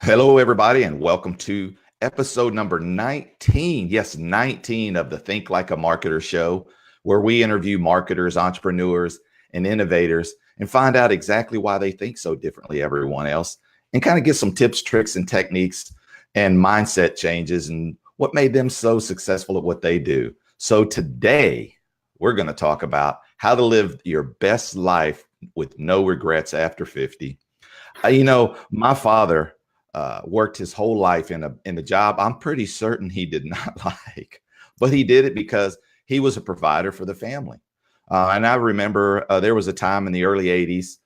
Hello, everybody, and welcome to episode number 19. Yes, 19 of the Think Like a Marketer show, where we interview marketers, entrepreneurs, and innovators and find out exactly why they think so differently everyone else and kind of get some tips, tricks, and techniques and mindset changes and what made them so successful at what they do. So today, we're going to talk about how to live your best life with no regrets after 50. My father worked his whole life in a job I'm pretty certain he did not like, but he did it because he was a provider for the family. And I remember there was a time in the early 80s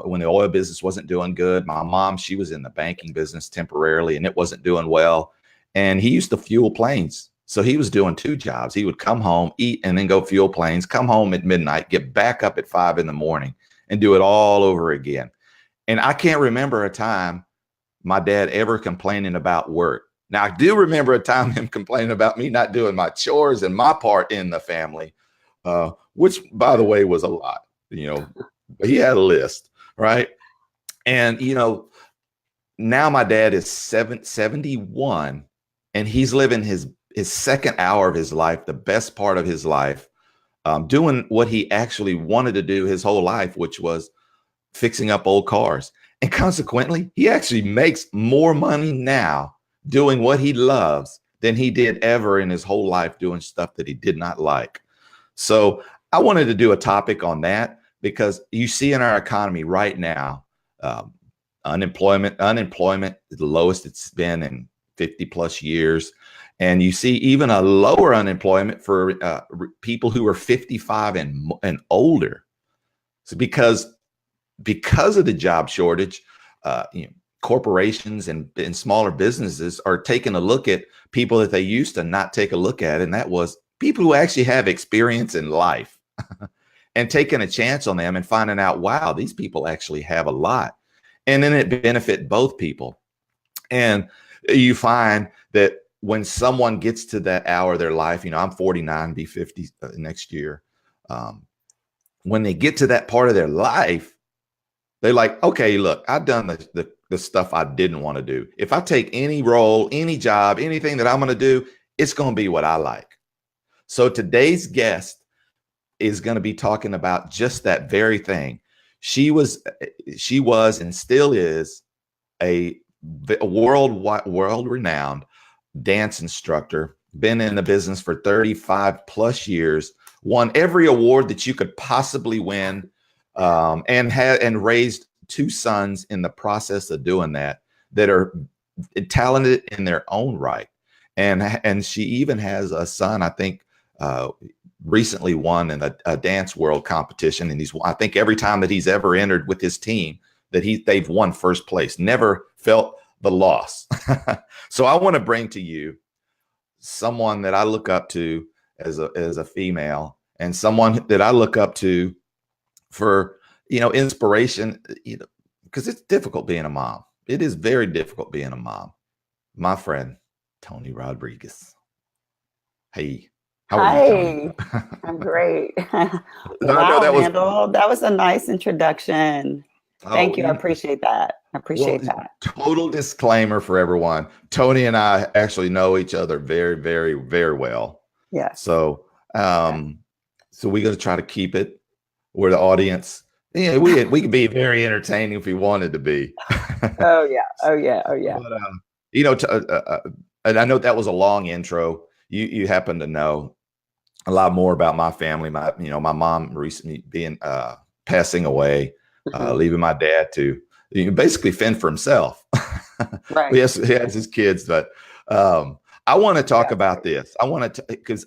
when the oil business wasn't doing good. My mom, she was in the banking business temporarily and it wasn't doing well. And he used to fuel planes. So he was doing two jobs. He would come home, eat, and then go fuel planes, come home at midnight, get back up at 5 in the morning and do it all over again. And I can't remember a time my dad ever complaining about work. Now, I do remember a time him complaining about me not doing my chores and my part in the family, which, by the way, was a lot. He had a list, right? And, now my dad is 71, and he's living his second hour of his life, the best part of his life, doing what he actually wanted to do his whole life, which was fixing up old cars. And consequently, he actually makes more money now doing what he loves than he did ever in his whole life doing stuff that he did not like. So I wanted to do a topic on that because you see in our economy right now, unemployment is the lowest it's been in 50 plus years. And you see even a lower unemployment for people who are 55 and older. So because of the job shortage, corporations and smaller businesses are taking a look at people that they used to not take a look at. And that was people who actually have experience in life and taking a chance on them and finding out, wow, these people actually have a lot. And then it benefit both people. And you find that when someone gets to that hour of their life, I'm 49, be 50 next year. When they get to that part of their life, they're like, okay, look, I've done the stuff I didn't want to do. If I take any role, any job, anything that I'm going to do, it's going to be what I like. So today's guest is going to be talking about just that very thing. She was and still is a world-renowned dance instructor, been in the business for 35 plus years, won every award that you could possibly win. And raised two sons in the process of doing that are talented in their own right. And she even has a son, I think, recently won in a dance world competition. And I think every time that he's ever entered with his team that they've won first place, never felt the loss. So I want to bring to you someone that I look up to as a female and someone that I look up to for, inspiration, because it's difficult being a mom. It is very difficult being a mom. My friend, Toni Rodriguez. Hey, how are you, Toni? I'm great. I Wow, know that was Randall, that was a nice introduction. Thank you. I appreciate that. Total disclaimer for everyone. Toni and I actually know each other very, very, very well. Yeah. So, so we're going to try to keep it where the audience, we could be very entertaining if we wanted to be. Oh yeah. But, and I know that was a long intro. You happen to know a lot more about my family. My mom recently passing away, leaving my dad to basically fend for himself. Right. Yes, he has his kids, but I want to talk about this. I want to, because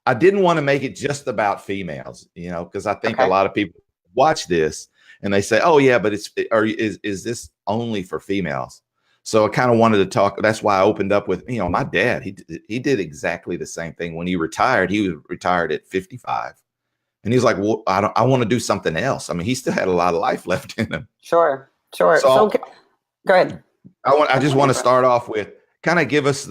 I didn't want to make it just about females, because I think a lot of people watch this and they say, oh yeah, but is this only for females? So I kind of wanted to talk. That's why I opened up with, my dad, he did exactly the same thing. When he retired, he was retired at 55 and he's like, well, I want to do something else. I mean, he still had a lot of life left in him. Sure. So go ahead. I just want to start off with kind of give us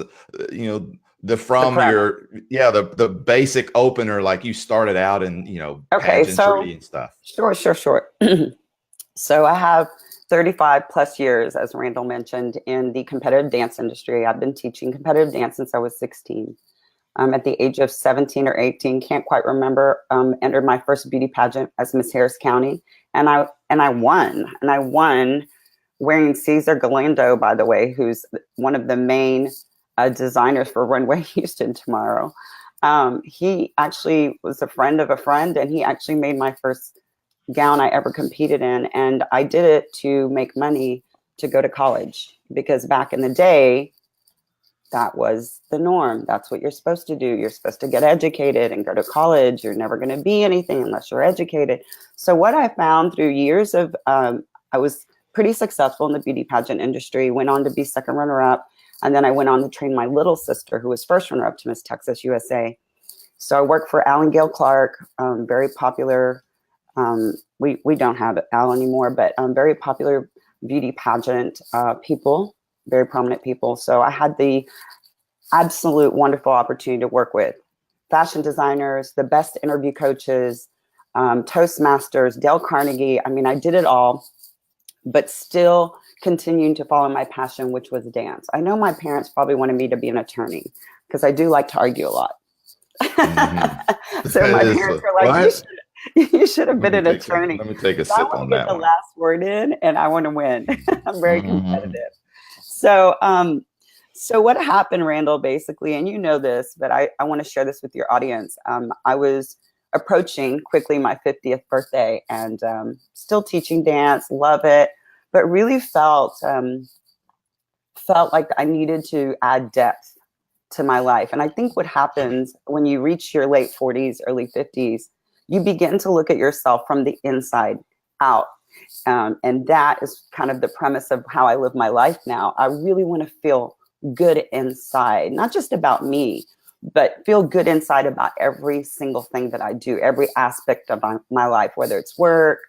the basic opener, like you started out in, pageantry and stuff. Sure. So I have 35 plus years, as Randall mentioned, in the competitive dance industry. I've been teaching competitive dance since I was 16. At the age of 17 or 18, can't quite remember, entered my first beauty pageant as Miss Harris County. And I won. And I won wearing Cesar Galando, by the way, who's one of the main designers for Runway Houston tomorrow. He actually was a friend of a friend, and he actually made my first gown I ever competed in. And I did it to make money to go to college, because back in the day, that was the norm. That's what you're supposed to do. You're supposed to get educated and go to college. You're never going to be anything unless you're educated. So what I found through years of, I was pretty successful in the beauty pageant industry, went on to be second runner-up. And then I went on to train my little sister, who was first runner-up to Miss Texas USA. So I worked for Al and Gail Clark, very popular. We don't have Al anymore, but very popular beauty pageant people, very prominent people. So I had the absolute wonderful opportunity to work with fashion designers, the best interview coaches, Toastmasters, Dale Carnegie. I mean, I did it all, but still continuing to follow my passion, which was dance. I know my parents probably wanted me to be an attorney, because I do like to argue a lot. So my parents were like, you should have been an attorney. Let me take a sip on that. I want to get the last word in, and I want to win. I'm very competitive. So, so what happened, Randall, basically, and you know this, but I want to share this with your audience. I was approaching quickly my 50th birthday, and still teaching dance, love it, but really felt like I needed to add depth to my life. And I think what happens when you reach your late 40s, early 50s, you begin to look at yourself from the inside out. And that is kind of the premise of how I live my life now. I really want to feel good inside, not just about me, but feel good inside about every single thing that I do, every aspect of my life, whether it's work,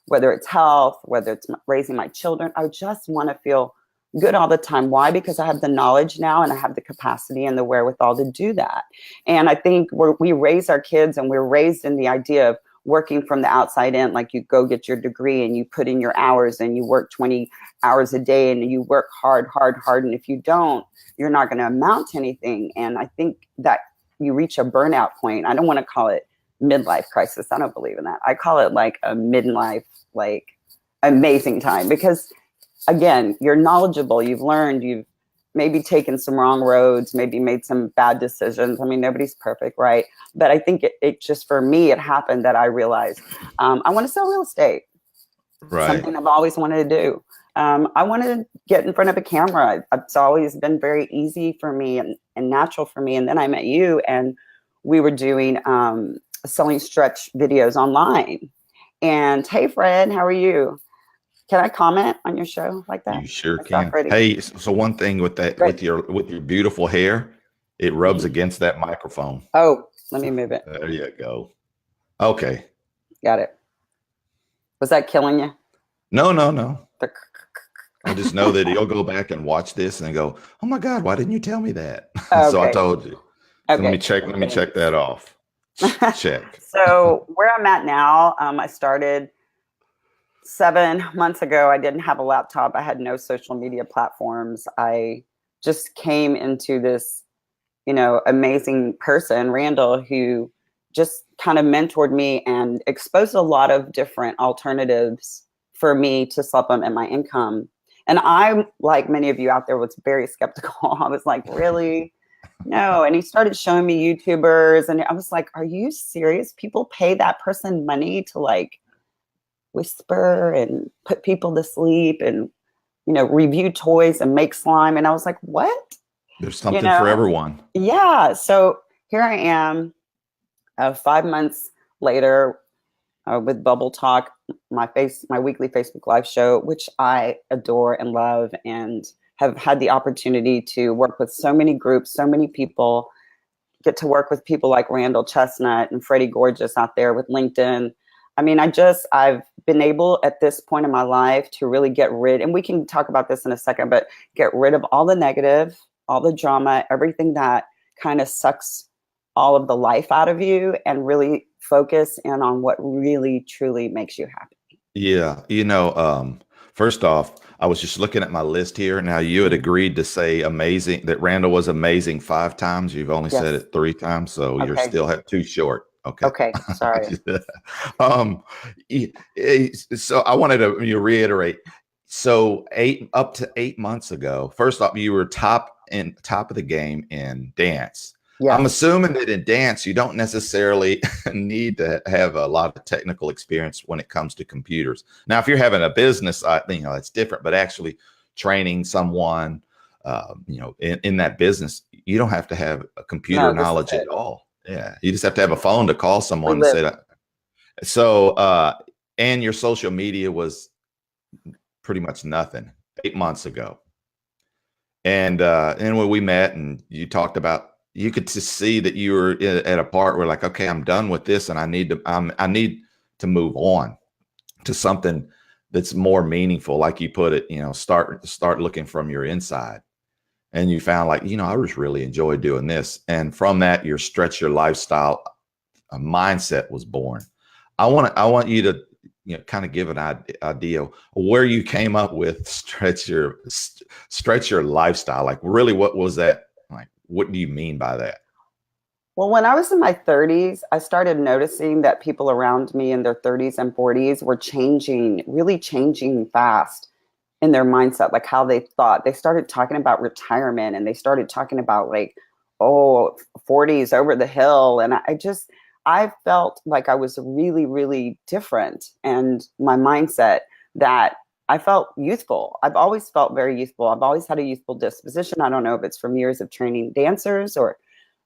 whether it's health, whether it's raising my children. I just want to feel good all the time. Why? Because I have the knowledge now, and I have the capacity and the wherewithal to do that. And I think we raise our kids, and we're raised in the idea of working from the outside in, like you go get your degree and you put in your hours and you work 20 hours a day and you work hard. And if you don't, you're not going to amount to anything. And I think that you reach a burnout point. I don't want to call it midlife crisis. I don't believe in that. I call it like a midlife, like amazing time, because again, you're knowledgeable, you've learned, you've maybe taken some wrong roads, maybe made some bad decisions. I mean, nobody's perfect, right? But I think it just, for me, it happened that I realized I want to sell real estate. Right. Something I've always wanted to do. I want to get in front of a camera. It's always been very easy for me and natural for me. And then I met you, and we were doing selling stretch videos online. And hey, Fred, how are you? Can I comment on your show like that? You sure can. Hey, so one thing with that, with your beautiful hair, it rubs against that microphone. Oh, let me move it. There you go. Okay. Got it. Was that killing you? No. I just know that you'll go back and watch this and go, oh my God, why didn't you tell me that? Okay. So I told you. Okay. Let me check that off. Check. So where I'm at now, I started 7 months ago. I didn't have a laptop. I had no social media platforms. I just came into this, amazing person, Randall, who just kind of mentored me and exposed a lot of different alternatives for me to supplement my income. And I, like many of you out there, was very skeptical. I was like, really? No. And he started showing me YouTubers, and I was like, are you serious? People pay that person money to like whisper and put people to sleep and, review toys and make slime. And I was like, what? There's something for everyone. Yeah. So here I am 5 months later with Bubble Talk, my weekly Facebook Live show, which I adore and love, and have had the opportunity to work with so many groups, so many people, get to work with people like Randall Chestnut and Freddie Gorgeous out there with LinkedIn. I mean, I've been able at this point in my life to really get rid, and we can talk about this in a second, but get rid of all the negative, all the drama, everything that kind of sucks all of the life out of you, and really focus in on what really, truly makes you happy. Yeah. First off, I was just looking at my list here. Now, you had agreed to say amazing, that Randall was amazing 5 times. You've only said Yes. it 3 times, so you're Okay. still too short. Okay. Okay. Sorry. um, so I wanted to reiterate. So up to 8 months ago, first off, you were top of the game in dance. I'm Yes. assuming that in dance, you don't necessarily need to have a lot of technical experience when it comes to computers. Now, if you're having a business, that's different. But actually, training someone, in that business, you don't have to have a computer No, this is knowledge at it. all. Yeah, you just have to have a phone to call We someone and live. say that. So, and your social media was pretty much nothing 8 months ago. And when we met and you talked about, you could just see that you were at a part where like, okay, I'm done with this, and I need to move on to something that's more meaningful. Like you put it, start looking from your inside. And you found like, I just really enjoy doing this. And from that, your stretch your lifestyle mindset was born. I want you to kind of give an idea where you came up with stretch your lifestyle. Like, really, what was that? Like, what do you mean by that? Well, when I was in my 30s, I started noticing that people around me in their 30s and 40s were changing, really changing fast in their mindset, like how they thought. They started talking about retirement, and they started talking about like, oh, 40s over the hill. And I felt like I was really, really different. And my mindset, that I felt youthful. I've always felt very youthful. I've always had a youthful disposition. I don't know if it's from years of training dancers,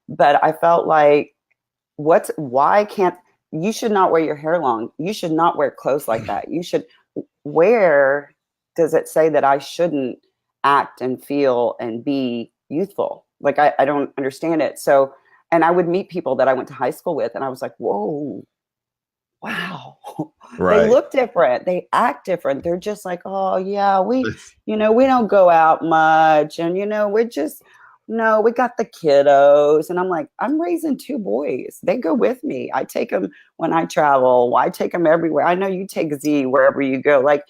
but I felt like, why can't, you should not wear your hair long. You should not wear clothes like that. You should, where does it say that I shouldn't act and feel and be youthful? Like, I don't understand it. So, and I would meet people that I went to high school with, and I was like, whoa, wow. They Right. look different. They act different. They're just like, oh yeah, we don't go out much. And, we're just, no, we got the kiddos. And I'm like, I'm raising 2 boys. They go with me. I take them when I travel. I take them everywhere. I know you take Z wherever you go. Like,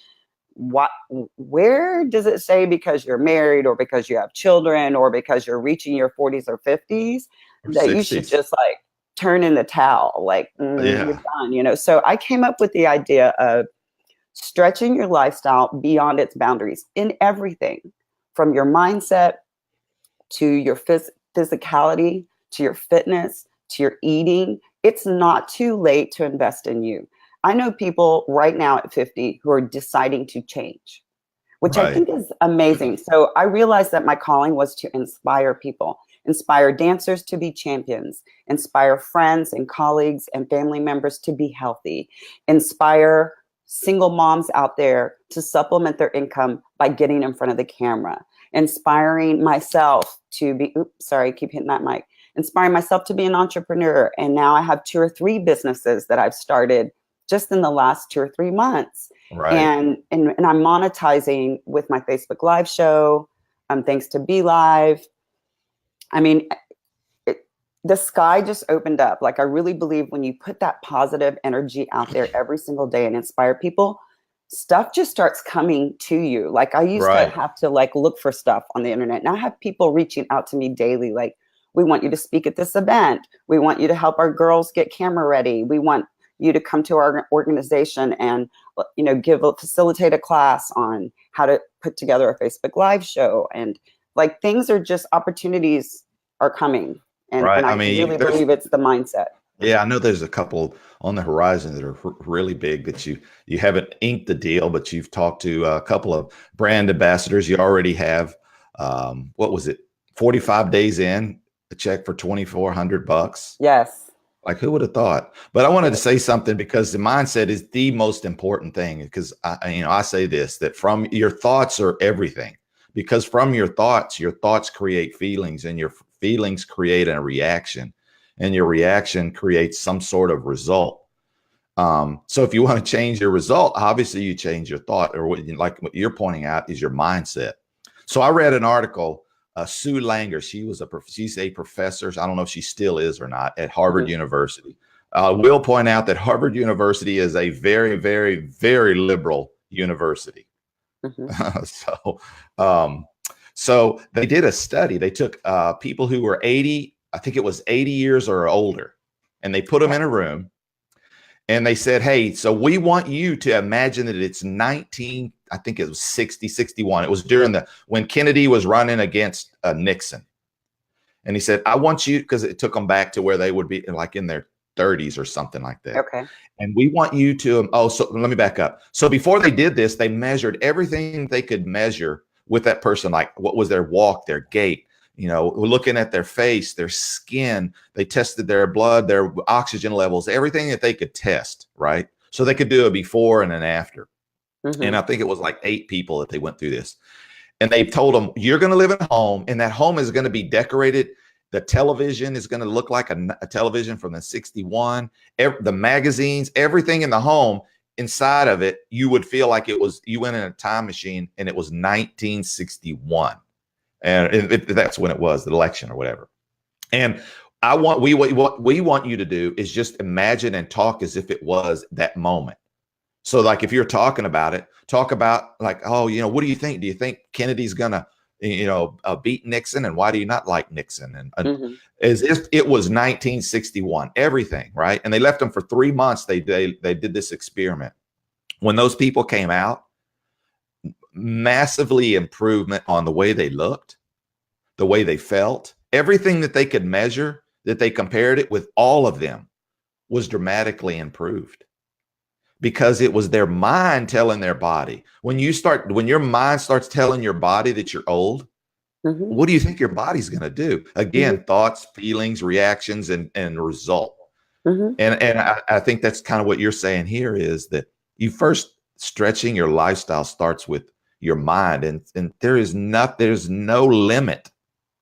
what, where does it say because you're married, or because you have children, or because you're reaching your 40s or 50s, Or that you should 60s. just like turn in the towel, like, you're Yeah. done. So I came up with the idea of stretching your lifestyle beyond its boundaries in everything, from your mindset to your physicality, to your fitness, to your eating. It's not too late to invest in you. I know people right now at 50 who are deciding to change, which I Right. think is amazing. So I realized that my calling was to inspire people, inspire dancers to be champions, inspire friends and colleagues and family members to be healthy, inspire single moms out there to supplement their income by getting in front of the camera, inspiring myself to be, oops, sorry, I keep hitting that mic, inspiring myself to be an entrepreneur. And now I have 2 or 3 businesses that I've started just in the last 2 or 3 months. Right. And I'm monetizing with my Facebook Live show, thanks to Be Live. I mean, the sky just opened up. Like, I really believe when you put that positive energy out there every single day and inspire people, stuff just starts coming to you. Like, I used to Right. have to like look for stuff on the internet. Now I have people reaching out to me daily, like, we want you to speak at this event. We want you to help our girls get camera ready. We want you to come to our organization and facilitate a class on how to put together a Facebook Live show. And like, things are just, opportunities are coming. Right. And I I mean, really believe it's the mindset. yeah, I know there's a couple on the horizon that are really big that you haven't inked the deal, but you've talked to a couple of brand ambassadors. You already have, what was it, 45 days in, a check for $2,400. Yes. Like, who would have thought? But I wanted to say something, because the mindset is the most important thing. Because I say this, that from your thoughts are everything. Because from your thoughts create feelings, and your feelings create a reaction, and your reaction creates some sort of result. So if you want to change your result, obviously you change your thought, or what you're pointing out is your mindset. So I read an article. Sue Langer, she's a professor. I don't know if she still is or not, at Harvard University. Will point out that Harvard University is a very, very, very liberal university. Mm-hmm. So, so they did a study. They took people who were 80, I think it was 80 years or older, and they put them in a room and they said, hey, so we want you to imagine that it's 19, I think it was 60, 61. It was during when Kennedy was running against Nixon. And he said, I want you, because it took them back to where they would be like in their 30s or something like that. Okay. And we want you to, so let me back up. So before they did this, they measured everything they could measure with that person, like what was their walk, their gait, looking at their face, their skin. They tested their blood, their oxygen levels, everything that they could test, right? So they could do a before and an after. Mm-hmm. And I think it was like 8 people that they went through this. And they told them, you're going to live in a home, and that home is going to be decorated. The television is going to look like a television from the 61. The magazines, everything in the home, inside of it, you would feel like you went in a time machine and it was 1961. And that's when it was, the election or whatever. And what we want you to do is just imagine and talk as if it was that moment. So like if you're talking about it, talk about like, oh, what do you think? Do you think Kennedy's gonna, beat Nixon? And why do you not like Nixon? And mm-hmm. As if it was 1961, everything, right? And they left them for 3 months. They did this experiment. When those people came out, massively improvement on the way they looked, the way they felt, everything that they could measure, that they compared it with, all of them was dramatically improved. Because it was their mind telling their body. When your mind starts telling your body that you're old, mm-hmm. what do you think your body's going to do? Again, mm-hmm. thoughts, feelings, reactions, and result. Mm-hmm. And I think that's kind of what you're saying here, is that you first stretching your lifestyle starts with your mind. And there's no limit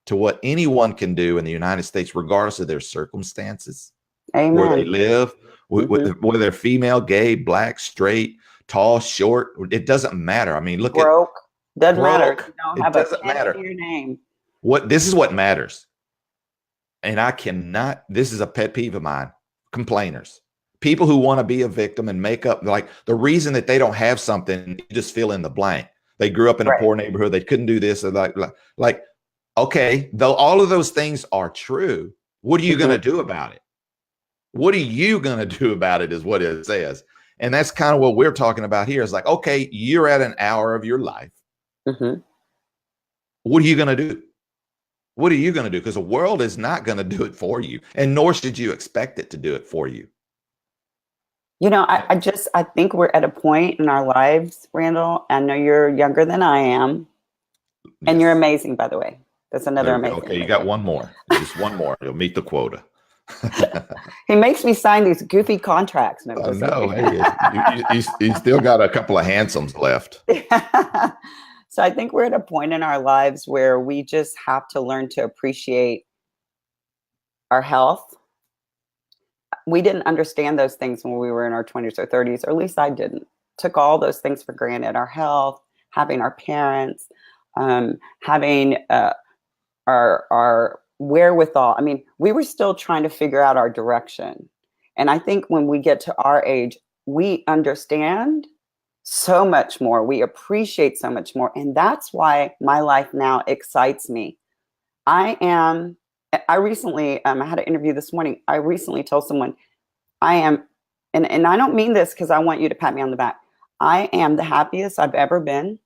to what anyone can do in the United States, regardless of their circumstances, Amen. Where they live, mm-hmm. whether they're female, gay, black, straight, tall, short, it doesn't matter. I mean, look broke. Doesn't matter. You don't have a matter. In your name. This is what matters. And this is a pet peeve of mine. Complainers, people who want to be a victim and make up, like the reason that they don't have something, you just fill in the blank. They grew up in a poor neighborhood. They couldn't do this. Or like, okay, though all of those things are true, what are you mm-hmm. going to do about it? What are you going to do about it is what it says. And that's kind of what we're talking about here. Is like, okay, you're at an hour of your life. Mm-hmm. What are you going to do? What are you going to do? Because the world is not going to do it for you. And nor should you expect it to do it for you. I think we're at a point in our lives, Randall. I know you're younger than I am. And you're amazing, by the way. That's another amazing. Okay, you got one more. Just one more. You'll meet the quota. He makes me sign these goofy contracts. No, hey, you still got a couple of handsomes left. So I think we're at a point in our lives where we just have to learn to appreciate our health. We didn't understand those things when we were in our 20s or 30s, or at least I didn't. Took all those things for granted. Our health, having our parents, having our wherewithal. I mean, we were still trying to figure out our direction. And I think when we get to our age, we understand so much more. We appreciate so much more. And that's why my life now excites me. I recently, I had an interview this morning. I recently told someone I am, and I don't mean this because I want you to pat me on the back. I am the happiest I've ever been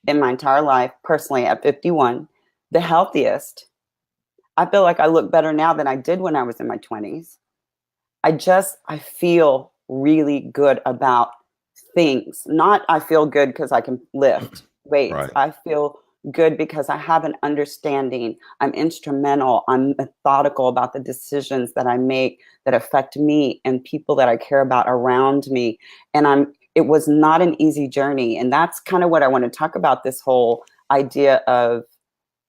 in my entire life, personally, at 51, the healthiest. I feel like I look better now than I did when I was in my 20s. I feel really good about things. Not I feel good because I can lift weights. Right. I feel good because I have an understanding. I'm instrumental. I'm methodical about the decisions that I make that affect me and people that I care about around me. And it was not an easy journey. And that's kind of what I want to talk about, this whole idea of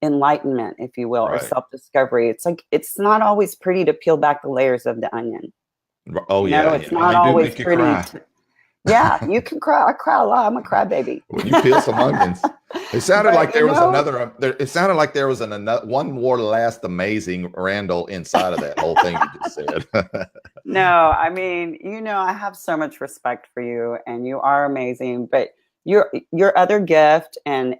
enlightenment, if you will, right. or self-discovery. It's like, it's not always pretty to peel back the layers of the onion. Oh, yeah. It's not always pretty. Yeah, you can cry. I cry a lot. I'm a crybaby. When you peel some onions. It sounded like there was another. It sounded like there was one more last amazing Randall inside of that whole thing you just said. No, I mean, I have so much respect for you, and you are amazing. But your other gift, and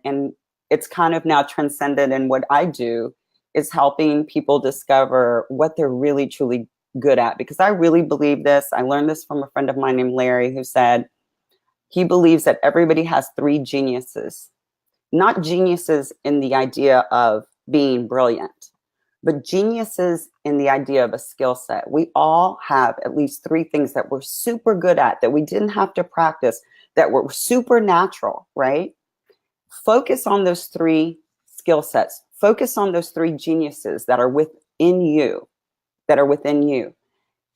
it's kind of now transcended in what I do, is helping people discover what they're really truly good at. Because I really believe this. I learned this from a friend of mine named Larry, who said he believes that everybody has three geniuses. Not geniuses in the idea of being brilliant, but geniuses in the idea of a skill set. We all have at least three things that we're super good at, that we didn't have to practice, that were supernatural, right? Focus on those three skill sets. Focus on those three geniuses that are within you,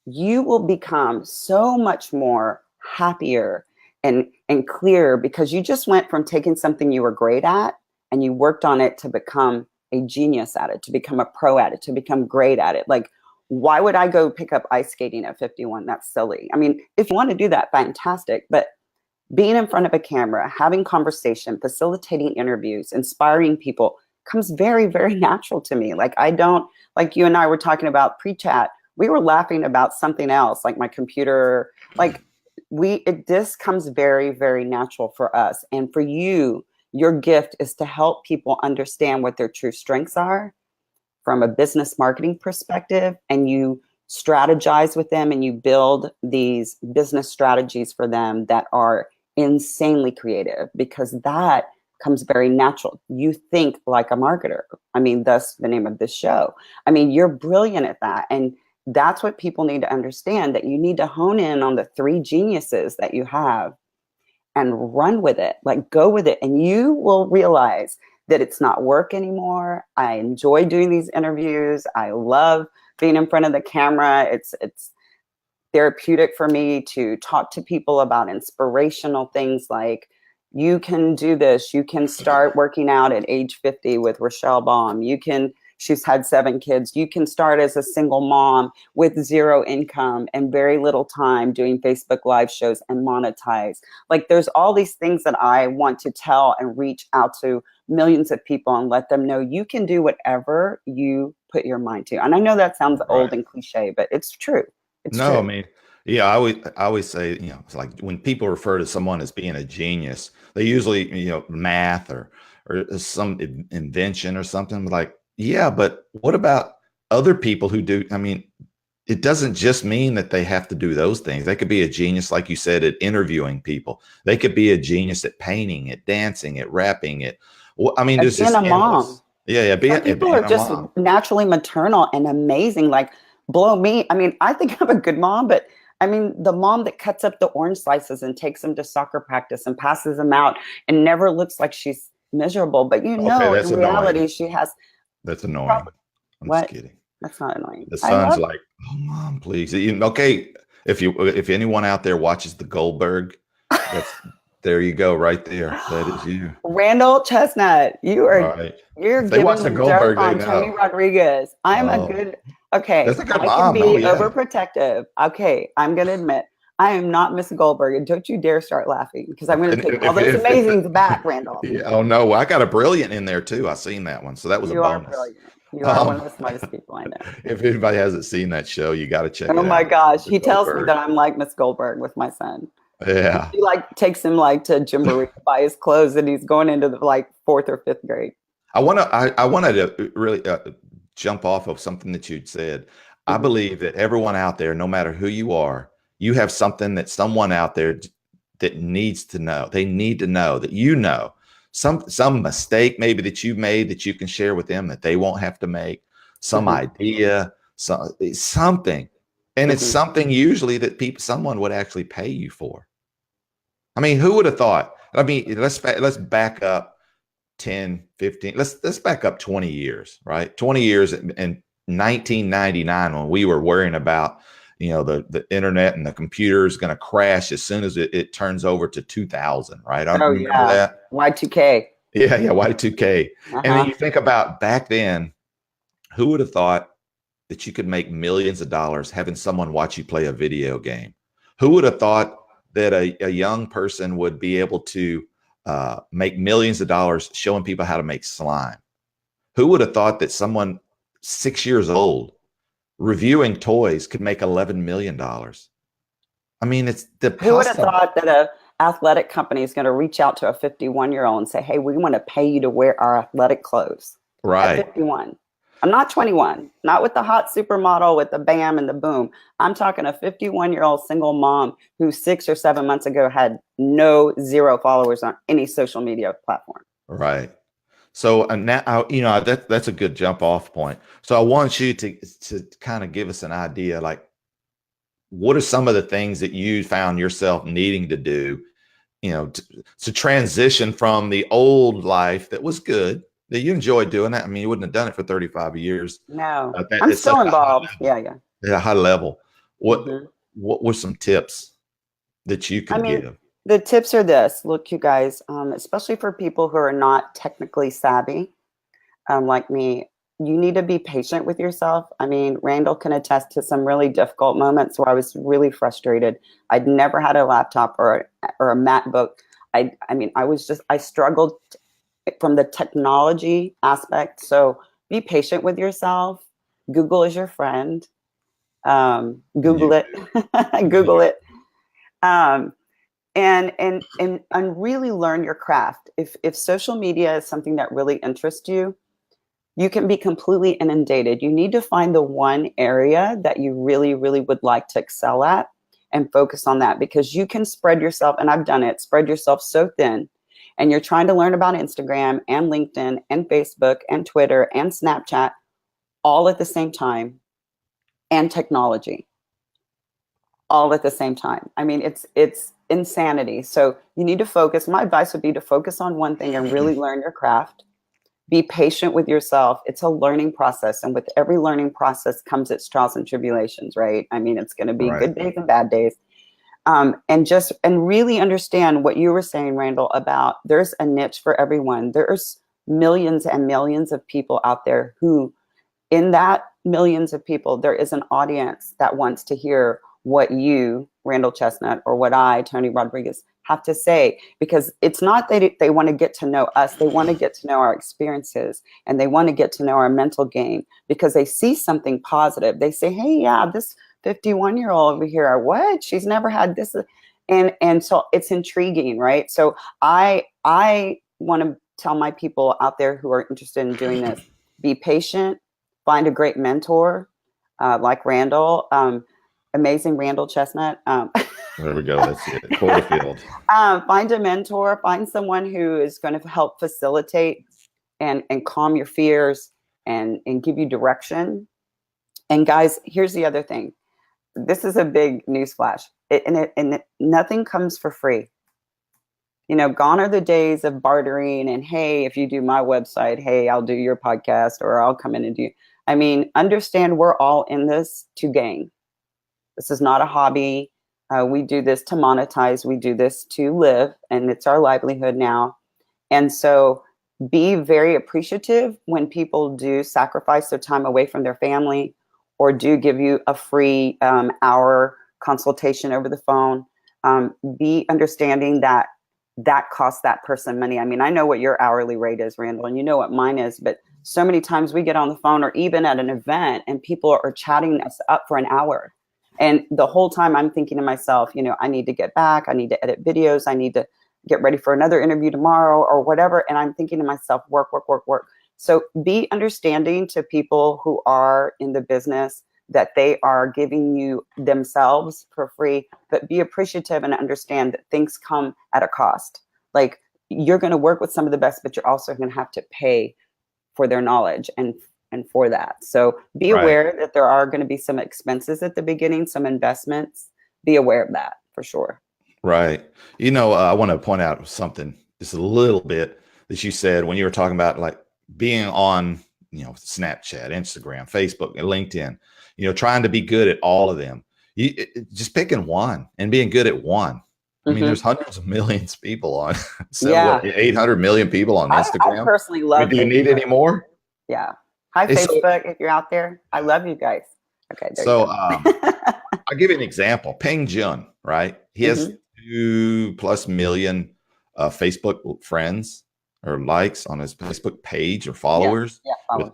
You will become so much more happier and clearer, because you just went from taking something you were great at and you worked on it to become a genius at it, to become a pro at it, to become great at it. Like, why would I go pick up ice skating at 51? That's silly. I mean, if you want to do that, fantastic. But being in front of a camera, having conversation, facilitating interviews, inspiring people comes very, very natural to me. Like, I don't, like you and I were talking about pre-chat, we were laughing about something else, like my computer, like this comes very, very natural for us. And for you, your gift is to help people understand what their true strengths are from a business marketing perspective, and you strategize with them and you build these business strategies for them that are insanely creative, because that comes very natural. You think like a marketer. I mean, thus the name of this show. I mean, you're brilliant at that. And that's what people need to understand, that you need to hone in on the three geniuses that you have and run with it, like go with it. And you will realize that it's not work anymore. I enjoy doing these interviews. I love being in front of the camera. It's therapeutic for me to talk to people about inspirational things like, you can do this. You can start working out at age 50 with Rochelle Baum. She's had 7 kids. You can start as a single mom with 0 income and very little time doing Facebook Live shows and monetize. Like, there's all these things that I want to tell and reach out to millions of people and let them know you can do whatever you put your mind to. And I know that sounds old and cliche, but it's true. It's true. I mean, yeah, I always say, it's like when people refer to someone as being a genius, they usually, math or some invention or something like, yeah, but what about other people who do? I mean, it doesn't just mean that they have to do those things. They could be a genius, like you said, at interviewing people. They could be a genius at painting, at dancing, at rapping, I mean, there's being just a mom. Yeah, People are just naturally maternal and amazing. Like, blow me. I mean, I think I'm a good mom, but I mean, the mom that cuts up the orange slices and takes them to soccer practice and passes them out and never looks like she's miserable. But in reality, she has. That's annoying. I'm just kidding. That's not annoying. The son's like, oh, mom, please. Okay, if anyone out there watches the Goldberg, there you go, right there. That is you, Randall Chestnut. You're if giving the dirt on Toni Rodriguez. I'm a good. Okay, that's a good I mom. can be overprotective. Okay, I'm gonna admit I am not Miss Goldberg, and don't you dare start laughing, because I'm going to take all those amazings back, Randall. Yeah, oh no, I got a brilliant in there too. I seen that one, so that was a bonus. You are brilliant. You are one of the smartest people I know. If anybody hasn't seen that show, you got to check it out. Oh my gosh, he tells me that I'm like Miss Goldberg with my son. Yeah, he takes him to Jamboree to buy his clothes, and he's going into the 4th or 5th grade. I wanted to really jump off of something that you'd said. Mm-hmm. I believe that everyone out there, no matter who you are, you have something that someone out there that needs to know. They need to know that some mistake maybe that you made that you can share with them that they won't have to make, some idea, something. And it's something usually that someone would actually pay you for. I mean, who would have thought? I mean, let's back up 10, 15, let's back up 20 years, right? 20 years in 1999, when we were worrying about the internet and the computer is going to crash as soon as it turns over to 2000, right? I remember that. Y2K. Yeah, Y2K. And then you think about back then, who would have thought that you could make millions of dollars having someone watch you play a video game? Who would have thought that a young person would be able to make millions of dollars showing people how to make slime? Who would have thought that someone 6 years old reviewing toys could make $11 million? I mean, it's the Who would have thought that athletic company is going to reach out to a 51-year-old and say, hey, we want to pay you to wear our athletic clothes at Right. 51. I'm not 21, not with the hot supermodel with the bam and the boom. I'm talking a 51-year-old single mom who 6 or 7 months ago had zero followers on any social media platform. Right. So now, that's a good jump off point. So I want you to kind of give us an idea, like, what are some of the things that you found yourself needing to do, to transition from the old life that was good, that you enjoyed doing that. I mean, you wouldn't have done it for 35 years. No, That I'm it's such still a high involved. level. Yeah. At a high level. What Mm-hmm. what were some tips that you I could mean, give? the tips are this. Look, you guys, especially for people who are not technically savvy, like me, you need to be patient with yourself. I mean, Randall can attest to some really difficult moments where I was really frustrated. I'd never had a laptop or a MacBook. I struggled from the technology aspect. So be patient with yourself. Google is your friend. Google it. Google it. Um, and really learn your craft. If social media is something that really interests you, you can be completely inundated. You need to find the one area that you really, really would like to excel at and focus on that, because you can spread yourself, and I've done it, spread yourself so thin, and you're trying to learn about Instagram and LinkedIn and Facebook and Twitter and Snapchat all at the same time, and technology all at the same time. I mean, it's insanity. So you need to focus. My advice would be to focus on one thing and really learn your craft. Be patient with yourself. It's a learning process. And with every learning process comes its trials and tribulations, right? I mean, it's going to be good days and bad days. And really understand what you were saying, Randall, about there's a niche for everyone. There's millions and millions of people out there who, in that millions of people, there is an audience that wants to hear what you, Randall Chestnut, or what I, Toni Rodriguez, have to say, because it's not that they want to get to know us. They want to get to know our experiences, and they want to get to know our mental game, because they see something positive. They say, hey, yeah, this 51-year-old over here, what? She's never had this. And so it's intriguing, right? So I want to tell my people out there who are interested in doing this, be patient, find a great mentor, like Randall, amazing Randall Chestnut. There we go. That's it. Porterfield. Find a mentor, find someone who is going to help facilitate and calm your fears and give you direction. And guys, here's the other thing. This is a big newsflash. Nothing comes for free. Gone are the days of bartering and, hey, if you do my website, hey, I'll do your podcast, or I'll come in and do. I mean, understand we're all in this to gain. This is not a hobby. We do this to monetize. We do this to live, and it's our livelihood now. And so be very appreciative when people do sacrifice their time away from their family, or do give you a free hour consultation over the phone. Be understanding that costs that person money. I mean, I know what your hourly rate is, Randall, and you know what mine is, but so many times we get on the phone or even at an event and people are chatting us up for an hour. And the whole time I'm thinking to myself, I need to get back. I need to edit videos. I need to get ready for another interview tomorrow or whatever. And I'm thinking to myself, work. So be understanding to people who are in the business that they are giving you themselves for free, but be appreciative and understand that things come at a cost. Like, you're going to work with some of the best, but you're also going to have to pay for their knowledge and for that. So be aware that there are going to be some expenses at the beginning, some investments. Be aware of that for sure. Right. I want to point out something just a little bit that you said when you were talking about, like, being on, Snapchat, Instagram, Facebook, and LinkedIn, trying to be good at all of them. Just picking one and being good at one. I mean, there's hundreds of millions of people on, 800 million people on Instagram. I personally love. Do you need any more? Yeah. Hi, Facebook, if you're out there. I love you guys. Okay. So I'll give you an example. Peng Jun, right? He has 2+ million Facebook friends or likes on his Facebook page, or followers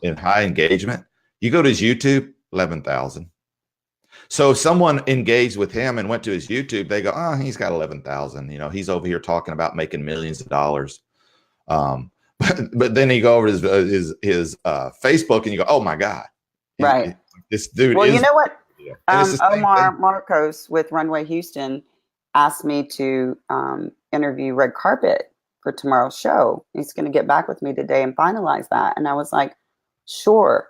in high engagement. You go to his YouTube, 11,000. So if someone engaged with him and went to his YouTube, they go, oh, he's got 11,000. He's over here talking about making millions of dollars. But then you go over to his Facebook and you go, oh my God, Right. this dude Well, is. you know what? Omar Thing. Marcos with Runway Houston asked me to interview Red Carpet for tomorrow's show. He's going to get back with me today and finalize that. And I was like, sure.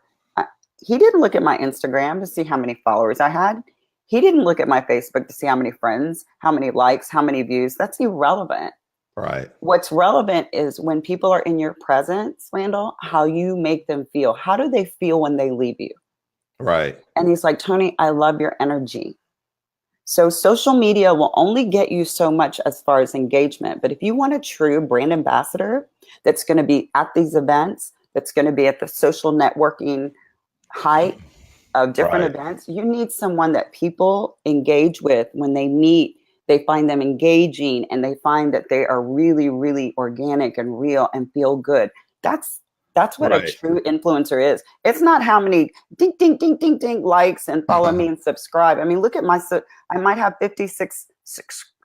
He didn't look at my Instagram to see how many followers I had. He didn't look at my Facebook to see how many friends, how many likes, how many views. That's irrelevant. Right. What's relevant is when people are in your presence, Randall, how you make them feel. How do they feel when they leave you? Right. And he's like, Toni, I love your energy. So social media will only get you so much as far as engagement. But if you want a true brand ambassador that's going to be at these events, that's going to be at the social networking height of different events, you need someone that people engage with when they meet. They find them engaging and they find that they are really, really organic and real and feel good. That's what a true influencer is. It's not how many ding, ding, ding, ding, ding likes and follow me and subscribe. I mean, look at I might have 56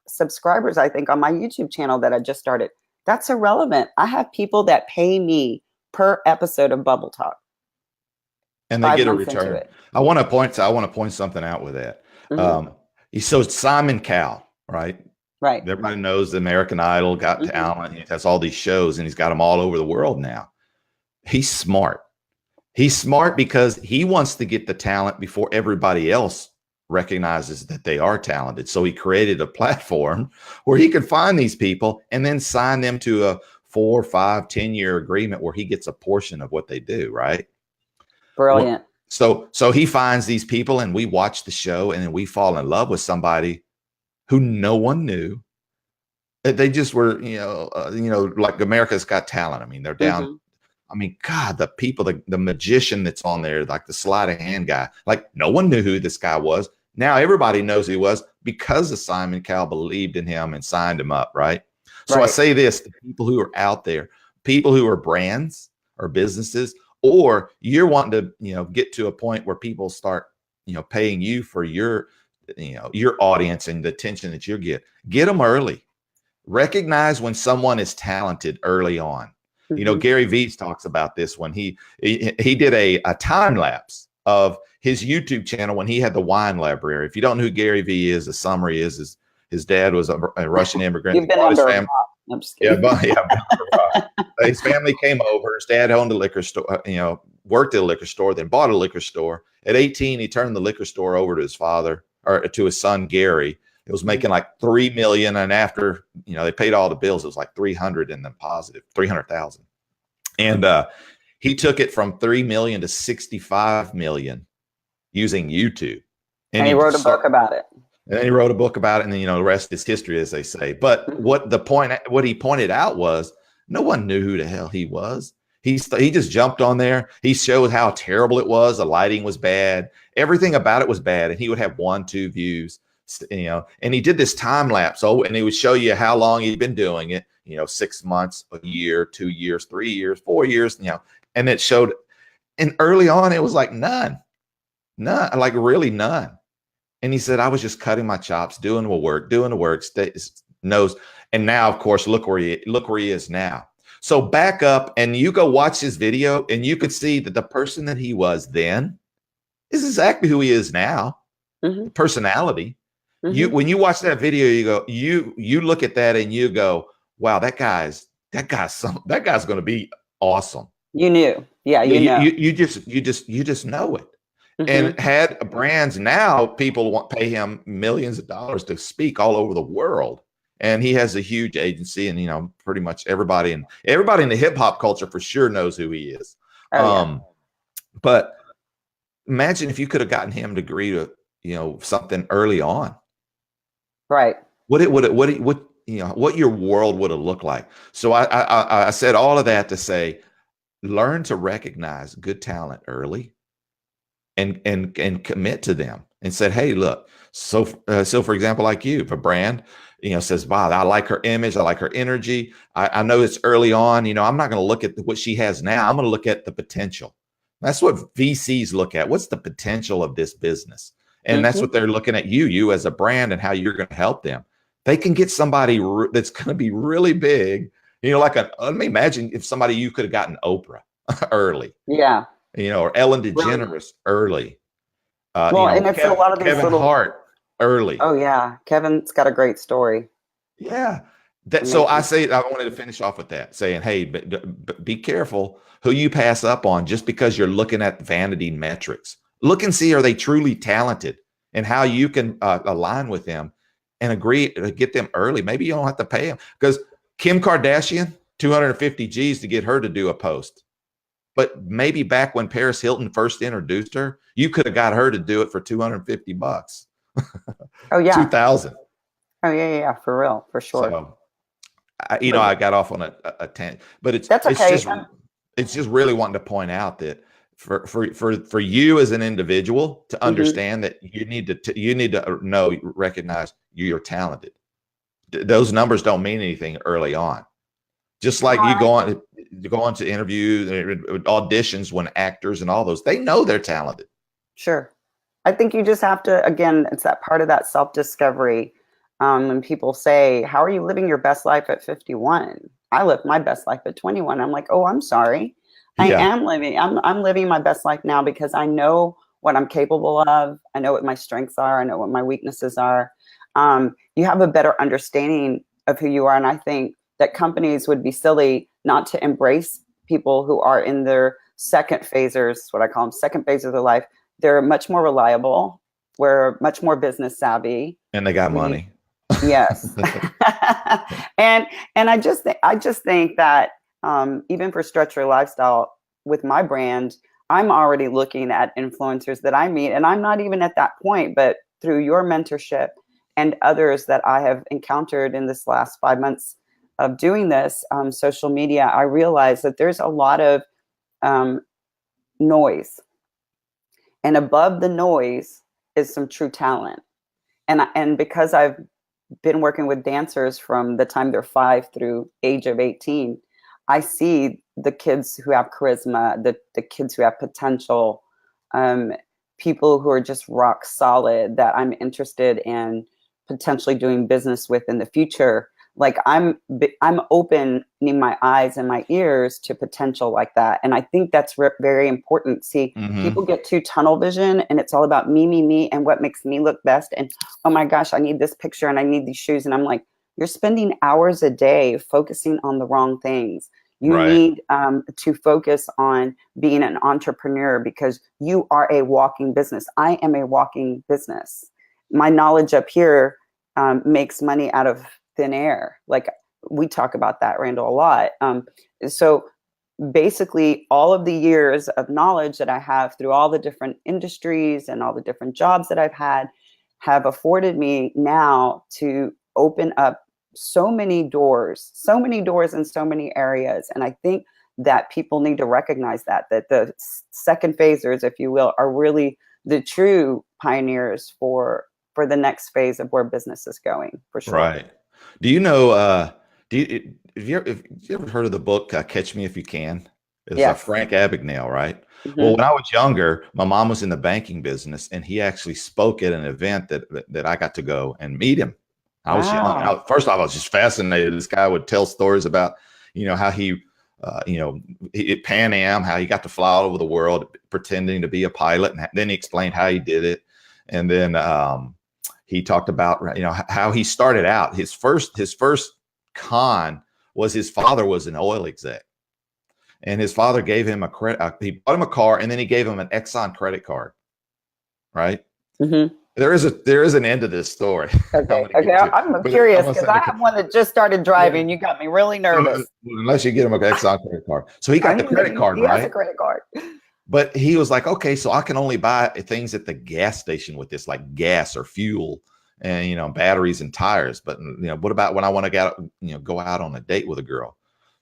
subscribers, I think, on my YouTube channel that I just started. That's irrelevant. I have people that pay me per episode of Bubble Talk. And they get a return. I want to point something out with that. Mm-hmm. So Simon Cowell, right? Right. Everybody knows the American Idol, Got Talent. He has all these shows and he's got them all over the world now. He's smart. He's smart because he wants to get the talent before everybody else recognizes that they are talented. So he created a platform where he could find these people and then sign them to a 4, 5, 10-year agreement where he gets a portion of what they do, right? Brilliant. So he finds these people and we watch the show and then we fall in love with somebody who no one knew. They just were, like America's Got Talent. I mean, they're down. Mm-hmm. I mean, God, the people, the magician that's on there, like the sleight of hand guy, like no one knew who this guy was. Now everybody knows who he was because of Simon Cowell believed in him and signed him up, right? So I say this to people who are out there, people who are brands or businesses, or you're wanting to, get to a point where people start, paying you for your audience and the attention that you get them early. Recognize when someone is talented early on. Mm-hmm. Gary Vee talks about this when he did a time lapse of his YouTube channel when he had the wine library. If you don't know who Gary Vee is, the summary is his dad was a Russian immigrant. You've been under a rock. I'm just kidding. His family came over. His dad owned a liquor store, worked at a liquor store, then bought a liquor store. At 18, he turned the liquor store over to his father or to his son, Gary. It was making like $3 million. And after, they paid all the bills, it was like 300 and then positive 300,000. And he took it from 3 million to 65 million using YouTube. And he wrote a book about it. And then he wrote a book about it. And then, the rest is history, as they say. But what he pointed out was no one knew who the hell he was. He just jumped on there. He showed how terrible it was. The lighting was bad. Everything about it was bad. And he would have 1, 2 views. And he did this time lapse. And he would show you how long he'd been doing it, 6 months, a year, 2 years, 3 years, 4 years, and it showed. And early on, it was like none, like really none. And he said, I was just cutting my chops, doing the work, knows. And now, of course, look where he is now. So back up and you go watch his video and you could see that the person that he was then is exactly who he is now. Mm-hmm. Personality. Mm-hmm. When you watch that video, you look at that and you go, wow, that guy's going to be awesome. You knew. Yeah. You just know it. Mm-hmm. And had brands now, people pay him millions of dollars to speak all over the world. And he has a huge agency and, pretty much everybody in the hip hop culture for sure knows who he is. But imagine if you could have gotten him to agree to, something early on. Right. What your world would have looked like. So I said all of that to say, learn to recognize good talent early and commit to them and said, hey, look, so for example, like you, if a brand, says, wow, I like her image. I like her energy. I know it's early on, I'm not going to look at what she has now. I'm going to look at the potential. That's what VCs look at. What's the potential of this business? And that's what they're looking at you as a brand and how you're going to help them. They can get somebody that's going to be really big. Let me imagine if somebody, you could have gotten Oprah early. Yeah. Or Ellen DeGeneres early. And it's a lot of these Kevin Hart early. Oh yeah. Kevin's got a great story. Yeah. So I wanted to finish off with that, saying, hey, be careful who you pass up on just because you're looking at vanity metrics. Look and see, are they truly talented, and how you can align with them and agree to get them early. Maybe you don't have to pay them, because Kim Kardashian, 250 G's to get her to do a post. But maybe back when Paris Hilton first introduced her, you could have got her to do it for $250. Oh yeah. 2,000. Oh yeah, for real, for sure. So, I got off on a tangent, but it's just really wanting to point out that for you as an individual to understand that you need to recognize you're talented. Those numbers don't mean anything early on. Just like you go on to interviews, auditions, when actors and all those, they know they're talented. Sure. I think you just have to, again, it's that part of that self-discovery. When people say, how are you living your best life at 51? I lived my best life at 21. I'm like, oh, I'm sorry. I'm living my best life now because I know what I'm capable of. I know what my strengths are. I know what my weaknesses are. You have a better understanding of who you are. And I think that companies would be silly not to embrace people who are in their second phasers, what I call them, second phase of their life. They're much more reliable. We're much more business savvy. And they got money. Yes. and I just think that even for Stretch Your Lifestyle with my brand, I'm already looking at influencers that I meet, and I'm not even at that point, but through your mentorship and others that I have encountered in this last 5 months of doing this social media, I realize that there's a lot of noise, and above the noise is some true talent. And because I've been working with dancers from the time they're 5 through age of 18, I see the kids who have charisma, the kids who have potential, people who are just rock solid that I'm interested in potentially doing business with in the future. Like I'm opening my eyes and my ears to potential like that. And I think that's very important. See, people get too tunnel vision, and it's all about me, and what makes me look best. And, oh my gosh, I need this picture and I need these shoes. And I'm like, you're spending hours a day focusing on the wrong things. You need to focus on being an entrepreneur, because you are a walking business. I am a walking business. My knowledge up here makes money out of thin air. Like we talk about that, Randall, a lot. So basically all of the years of knowledge that I have through all the different industries and all the different jobs that I've had have afforded me now to open up so many doors in so many areas. And I think that people need to recognize that the second phasers, if you will, are really the true pioneers for the next phase of where business is going, for sure. Right. Do you know, have you ever heard of the book, Catch Me If You Can? It's Frank Abagnale, right? Well, when I was younger, my mom was in the banking business, and he actually spoke at an event that I got to go and meet him. I was young. First off, I was just fascinated. This guy would tell stories about, how he, at Pan Am, how he got to fly all over the world pretending to be a pilot. And then he explained how he did it. And then he talked about, how he started out. His first con was his father was an oil exec. And his father gave him he bought him a car, and then he gave him an Exxon credit card. Right. There is an end to this story. Okay. I'm curious, because I have one that just started driving. You got me really nervous. Unless you get him an Exxon credit card. So he got the credit card, right? He has a credit card. But he was like, okay, so I can only buy things at the gas station with this, like gas or fuel and, batteries and tires. But, what about when I want to go out on a date with a girl?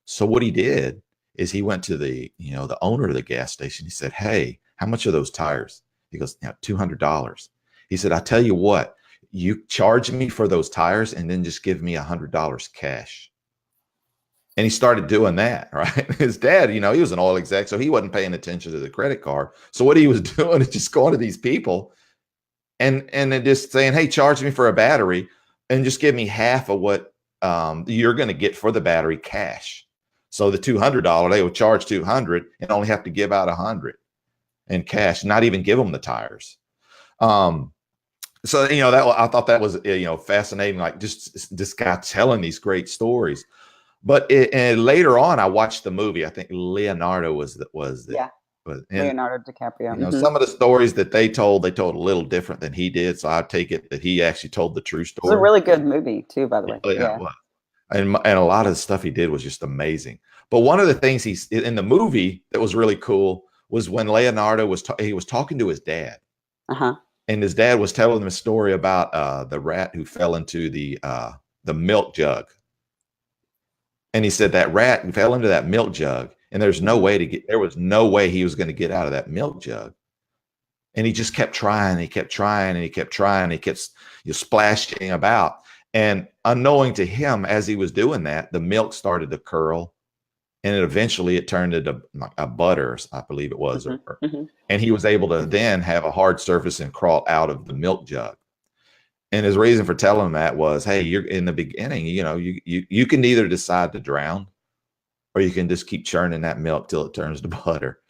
So what he did is he went to the owner of the gas station. He said, hey, how much are those tires? He goes, $200. He said, I tell you what, you charge me for those tires and then just give me $100 cash. And he started doing that, right? His dad, he was an oil exec, so he wasn't paying attention to the credit card. So what he was doing is just going to these people and then just saying, hey, charge me for a battery and just give me half of what you're going to get for the battery cash. So the $200, they would charge 200 and only have to give out 100 in cash, not even give them the tires. So, that I thought that was, fascinating. Like just this guy telling these great stories. But and later on, I watched the movie. I think Leonardo was Yeah. and Leonardo DiCaprio. some of the stories that they told a little different than he did. So I take it that he actually told the true story. It was a really good movie too, by the way. Yeah. And a lot of the stuff he did was just amazing. But one of the things he's in the movie that was really cool was when Leonardo was he was talking to his dad. And his dad was telling him a story about the rat who fell into the milk jug. And he said that rat fell into that milk jug, and there was no way he was going to get out of that milk jug. And he just kept trying, he kept trying, and he kept trying, he kept splashing about. And unknowing to him, as he was doing that, the milk started to curl, and eventually it turned into a butter, I believe it was. And he was able to then have a hard surface and crawl out of the milk jug. And his reason for telling him that was, hey, you're in the beginning, you can either decide to drown, or you can just keep churning that milk till it turns to butter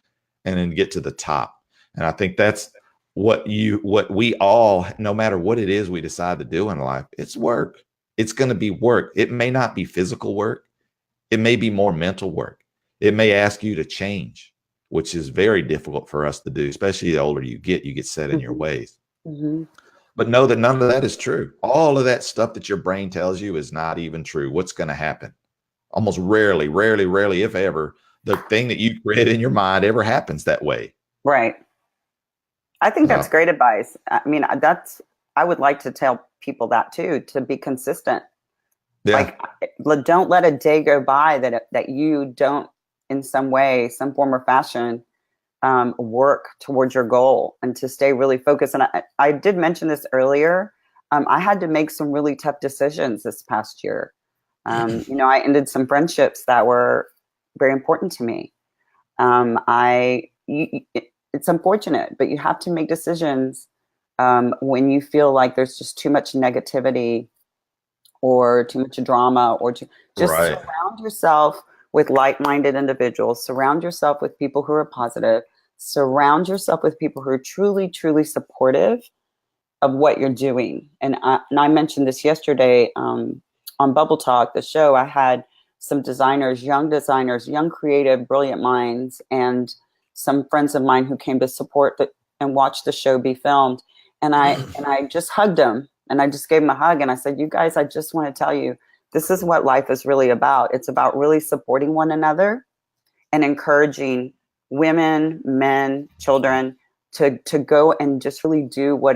and then get to the top. And I think that's what we all, no matter what it is we decide to do in life, it's work. It's going to be work. It may not be physical work. It may be more mental work. It may ask you to change, which is very difficult for us to do, especially the older you get set in your ways. But know that none of that is true. All of that stuff that your brain tells you is not even true. What's going to happen? Almost rarely, if ever, the thing that you create in your mind ever happens that way. Right. I think that's great advice. I mean, I would like to tell people that too, to be consistent. Yeah. Like, don't let a day go by that you don't, in some way, some form or fashion, work towards your goal, and to stay really focused. And I did mention this earlier. I had to make some really tough decisions this past year. I ended some friendships that were very important to me. It's unfortunate, but you have to make decisions when you feel like there's just too much negativity or too much drama, or just surround yourself with like-minded individuals. Surround yourself with people who are positive. Surround yourself with people who are truly, truly supportive of what you're doing. And I mentioned this yesterday on Bubble Talk, the show. I had some designers, young creative, brilliant minds, and some friends of mine who came to support and watch the show be filmed. And I just hugged them, and I just gave them a hug, and I said, you guys, I just want to tell you, this is what life is really about. It's about really supporting one another and encouraging women, men, children to go and just really do what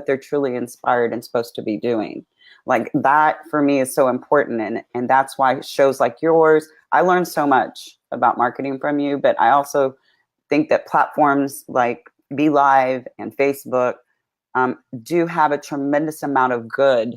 they're truly inspired and supposed to be doing. Like, that for me is so important. And that's why shows like yours, I learned so much about marketing from you, but I also think that platforms like Be Live and Facebook do have a tremendous amount of good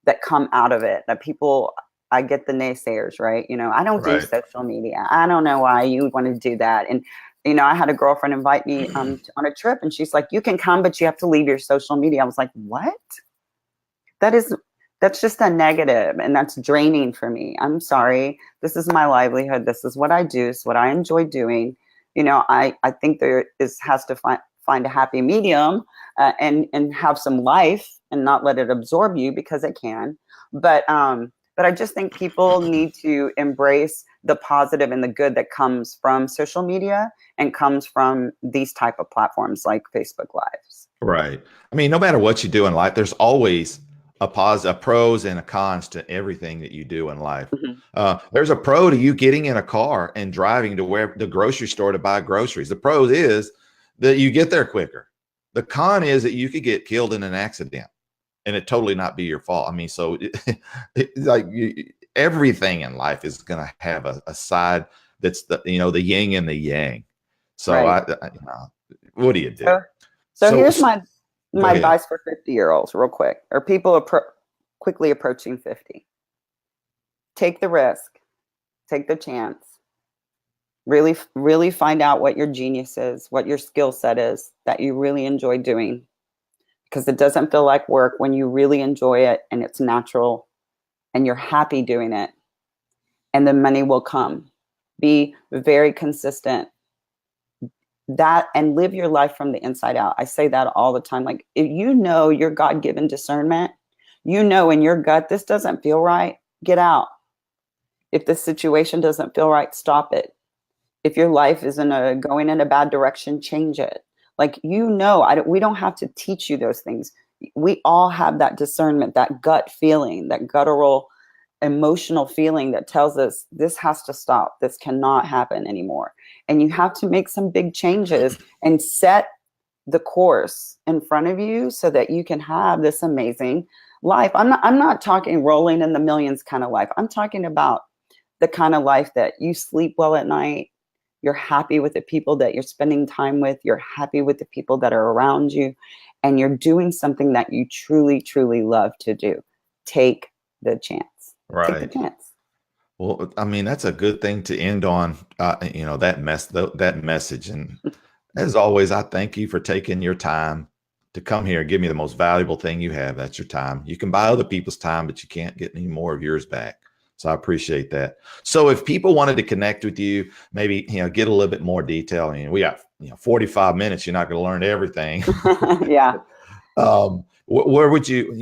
that come out of it. That people, I get the naysayers, right? I don't do social media. I don't know why you would want to do that. And, I had a girlfriend invite me on a trip, and she's like, you can come, but you have to leave your social media. I was like, what? That's just a negative, and that's draining for me. I'm sorry. This is my livelihood. This is what I do. It's what I enjoy doing. I think has to find a happy medium and have some life and not let it absorb you, because it can. But I just think people need to embrace the positive and the good that comes from social media and comes from these type of platforms like Facebook Lives. Right. I mean, no matter what you do in life, there's always a pros and a cons to everything that you do in life. There's a pro to you getting in a car and driving to the grocery store to buy groceries. The pros is that you get there quicker. The con is that you could get killed in an accident and it totally not be your fault. I mean, so everything in life is going to have a side that's the yin and the yang. So what do you do? So here's my advice for 50-year-olds real quick, or people quickly approaching 50. Take the risk, take the chance, really, really find out what your genius is, what your skill set is that you really enjoy doing. because it doesn't feel like work when you really enjoy it and it's natural and you're happy doing it. And the money will come. Be very consistent. That, and live your life from the inside out. I say that all the time. Like, if you know your God-given discernment, you know in your gut, this doesn't feel right, get out. If the situation doesn't feel right, stop it. If your life is going in a bad direction, change it. Like, you know, we don't have to teach you those things. We all have that discernment, that gut feeling, that guttural emotional feeling that tells us this has to stop. This cannot happen anymore. And you have to make some big changes and set the course in front of you so that you can have this amazing life. I'm not talking rolling in the millions kind of life. I'm talking about the kind of life that you sleep well at night. You're happy with the people that you're spending time with. You're happy with the people that are around you. And you're doing something that you truly, truly love to do. Take the chance. Right. Take the chance. Well, I mean, that's a good thing to end on, that message. And as always, I thank you for taking your time to come here and give me the most valuable thing you have. That's your time. You can buy other people's time, but you can't get any more of yours back. So I appreciate that. So if people wanted to connect with you, maybe, get a little bit more detail, we got, 45 minutes. You're not going to learn everything. Yeah. Where would you,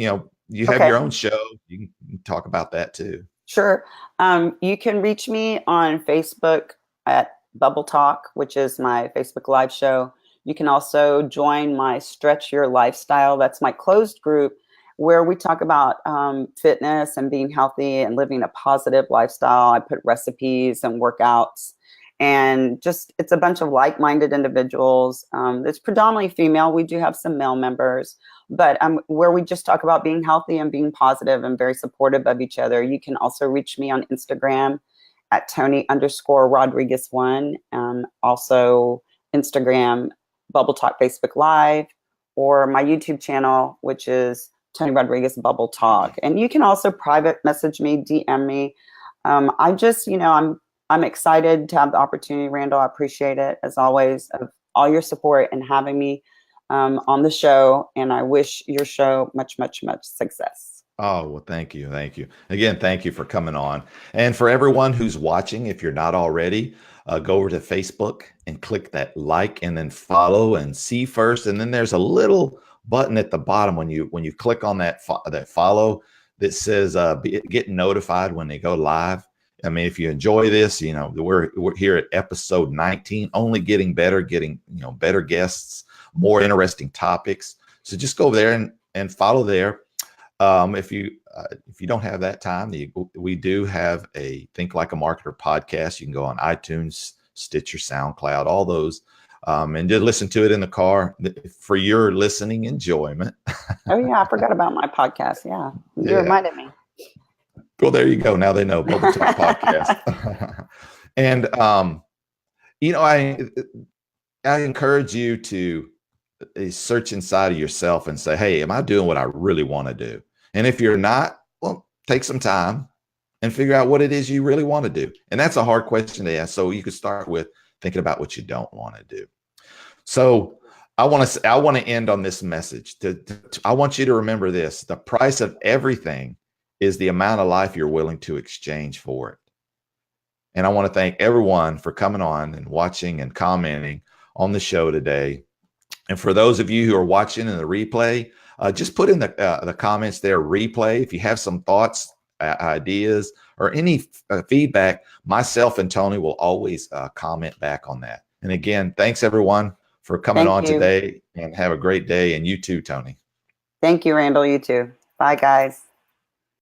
you have Okay. your own show. You can talk about that too. Sure. You can reach me on Facebook at Bubble Talk, which is my Facebook Live show. You can also join my Stretch Your Lifestyle. That's my closed group where we talk about fitness and being healthy and living a positive lifestyle. I put recipes and workouts, and just it's a bunch of like-minded individuals. It's predominantly female. We do have some male members, but where we just talk about being healthy and being positive and very supportive of each other. You can also reach me on Instagram at Toni_Rodriguez1. Also Instagram, Bubble Talk Facebook Live, or my YouTube channel, which is Toni Rodriguez Bubble Talk. And you can also private message me, DM me. I just, I'm excited to have the opportunity, Randall. I appreciate it, as always, of all your support and having me on the show. And I wish your show much, much, much success. Oh, well, thank you. Thank you. Again, thank you for coming on. And for everyone who's watching, if you're not already, go over to Facebook and click that like and then follow and see first. And then there's a little button at the bottom when you click on that follow that says get notified when they go live. I mean, if you enjoy this, we're here at episode 19, only getting better, better guests, more interesting topics. So just go over there and follow there. If you don't have that time, we do have a Think Like a Marketer podcast. You can go on iTunes, Stitcher, SoundCloud, all those, and just listen to it in the car for your listening enjoyment. Oh yeah, I forgot about my podcast. Yeah, you reminded me. Well, there you go. Now they know Bubble Talk podcast. And I encourage you to search inside of yourself and say, hey, am I doing what I really want to do? And if you're not, well, take some time and figure out what it is you really want to do. And that's a hard question to ask. So you could start with thinking about what you don't want to do. So I want to end on this message. I want you to remember this: the price of everything is the amount of life you're willing to exchange for it. And I want to thank everyone for coming on and watching and commenting on the show today. And for those of you who are watching in the replay, just put in the comments there, replay. If you have some thoughts, ideas, or any feedback, myself and Toni will always comment back on that. And again, thanks everyone for coming on today, and have a great day. And you too, Toni. Thank you, Randall. You too. Bye, guys.